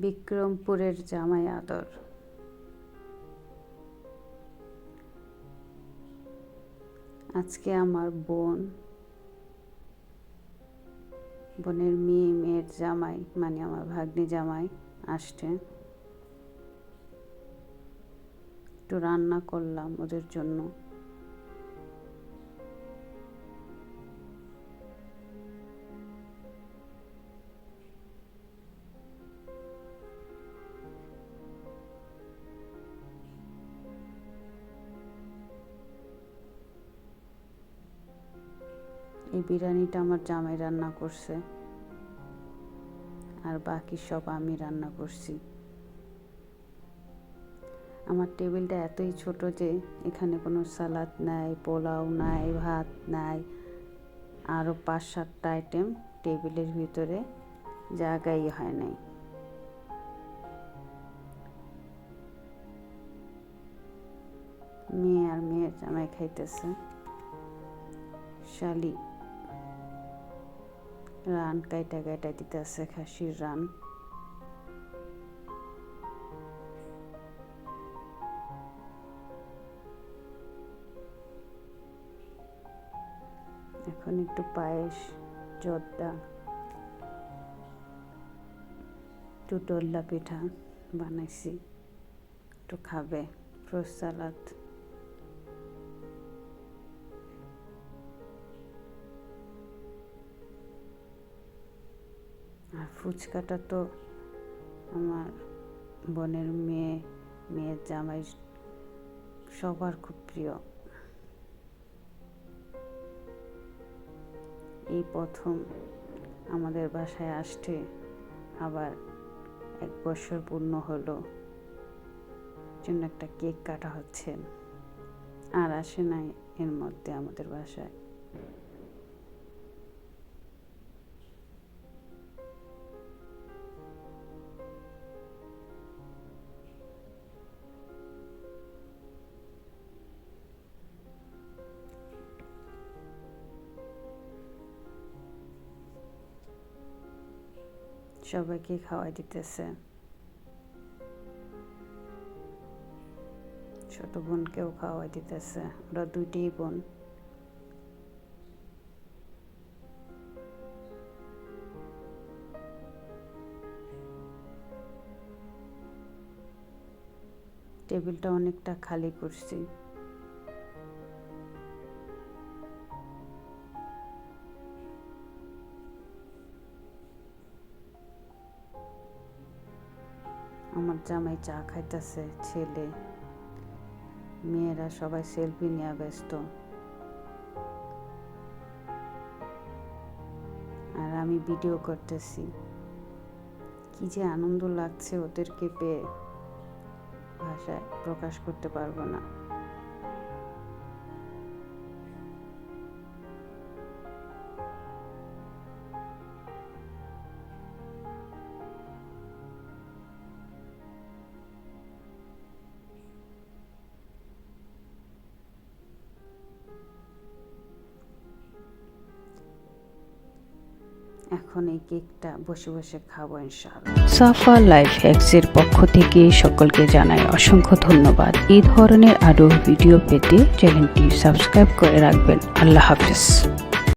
বিক্রমপুরের জামাই আদর। আজকে আমার বোনের মেয়ের জামাই মানে আমার ভাগ্নি জামাই আসছে। একটু রান্না করলাম ওদের জন্য। এই বিরিয়ানিটা আমার জামাই রান্না করছে, আর বাকি সব আমি রান্না করছি। আমার টেবিলটা এতই ছোট যে এখানে কোনো সালাদ নাই, পোলাও নাই, ভাত নাই, আরও 5-7টা আইটেম টেবিলের ভিতরে জায়গাই হয় নাই। মেয়ে আর মেয়ের জামাই খাইতেছে। শালি রান কাইটা দিতেছে, খাসির রান। এখন একটু পায়েস, জর্দা, একটু ডোল্লা পিঠা বানাইছি, একটু খাবে, ফ্রুট সালাদ। আর ফুচকাটা তো আমার বোনের মেয়ের জামাই সবার খুব প্রিয়। এই প্রথম আমাদের বাসায় আসছে, আবার 1 বছর পূর্ণ হলো, জন্য একটা কেক কাটা হচ্ছে। আর আসে নাই এর মধ্যে আমাদের বাসায়। সবাইকে খাওয়াই দিতেছে, ছোট বোনকেও খাওয়াই দিতেছে। ওরা 2টিই বোন। টেবিলটা অনেকটা খালি করছি। আমার জামাই চা খাইতেছে, ছেলে মেয়েরা সবাই সেলফি নিয়ে ব্যস্ত, আর আমি ভিডিও করতেছি। কি যে আনন্দ লাগছে ওদেরকে পেয়ে, ভাষায় প্রকাশ করতে পারবো না। এখন এই কেকটা বসে বসে খাবো ইনশাআল্লাহ। সাফা লাইফ হ্যাক্সের পক্ষ থেকে সকলকে জানাই অসংখ্য ধন্যবাদ। এই ধরনের আরও ভিডিও পেতে চ্যানেলটি সাবস্ক্রাইব করে রাখবেন। আল্লাহ হাফেজ।